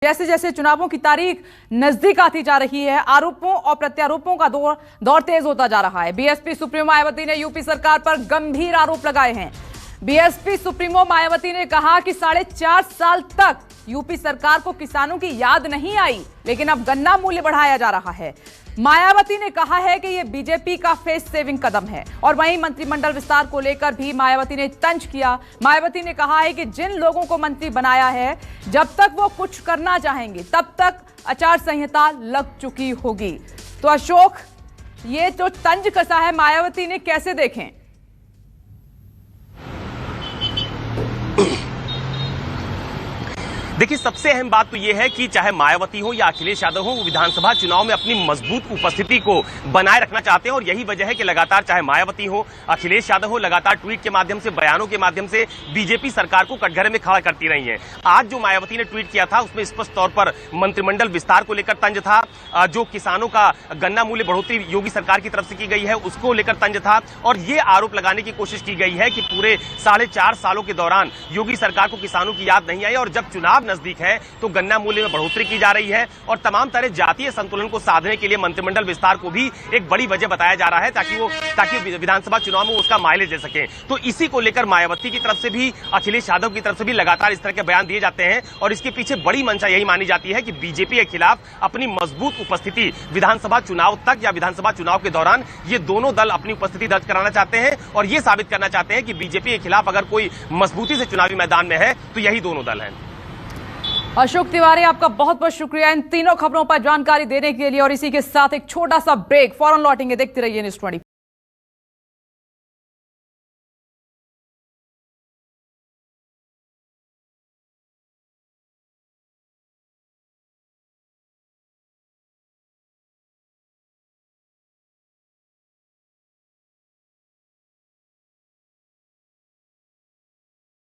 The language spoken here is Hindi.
जैसे जैसे चुनावों की तारीख नजदीक आती जा रही है, आरोपों और प्रत्यारोपों का दौर तेज होता जा रहा है। बीएसपी सुप्रीमो मायावती ने यूपी सरकार पर गंभीर आरोप लगाए हैं। बीएसपी सुप्रीमो मायावती ने कहा कि 4.5 साल तक यूपी सरकार को किसानों की याद नहीं आई, लेकिन अब गन्ना मूल्य बढ़ाया जा रहा है। मायावती ने कहा है कि यह बीजेपी का फेस सेविंग कदम है। और वहीं मंत्रिमंडल विस्तार को लेकर भी मायावती ने तंज किया। मायावती ने कहा है कि जिन लोगों को मंत्री बनाया है, जब तक वो कुछ करना चाहेंगे तब तक आचार संहिता लग चुकी होगी। तो अशोक, ये जो तंज कसा है मायावती ने, कैसे देखें? देखिए, सबसे अहम बात तो यह है कि चाहे मायावती हो या अखिलेश यादव हो, वो विधानसभा चुनाव में अपनी मजबूत उपस्थिति को बनाए रखना चाहते हैं। और यही वजह है कि लगातार चाहे मायावती हो, अखिलेश यादव हो, लगातार ट्वीट के माध्यम से, बयानों के माध्यम से बीजेपी सरकार को कटघरे में खड़ा करती रही है। आज जो मायावती ने ट्वीट किया था, उसमें स्पष्ट तौर पर मंत्रिमंडल विस्तार को लेकर तंज था। जो किसानों का गन्ना मूल्य बढ़ोतरी योगी सरकार की तरफ से की गई है, उसको लेकर तंज था। और ये आरोप लगाने की कोशिश की गई है कि पूरे 4.5 सालों के दौरान योगी सरकार को किसानों की याद नहीं आई, और जब चुनाव नजदीक है तो गन्ना मूल्य में बढ़ोतरी की जा रही है। और तमाम तरह जातीय संतुलन को साधने के लिए मंत्रिमंडल विस्तार को भी एक बड़ी वजह बताया जा रहा है, ताकि विधानसभा चुनाव में उसका माइलेज दे सके। तो इसी को लेकर मायावती की तरफ से भी, अखिलेश यादव की तरफ से भी लगातार इस तरह के बयान दिए जाते हैं। और इसके पीछे बड़ी मंशा यही मानी जाती है कि बीजेपी के खिलाफ अपनी मजबूत उपस्थिति विधानसभा चुनाव तक या विधानसभा चुनाव के दौरान ये दोनों दल अपनी उपस्थिति दर्ज कराना चाहते हैं। और ये साबित करना चाहते हैं कि बीजेपी के खिलाफ अगर कोई मजबूती से चुनावी मैदान में है तो यही दोनों दल हैं। अशोक तिवारी, आपका बहुत बहुत शुक्रिया इन तीनों खबरों पर जानकारी देने के लिए। और इसी के साथ एक छोटा सा ब्रेक, फौरन लौटेंगे। देखते रहिए न्यूज़ 24।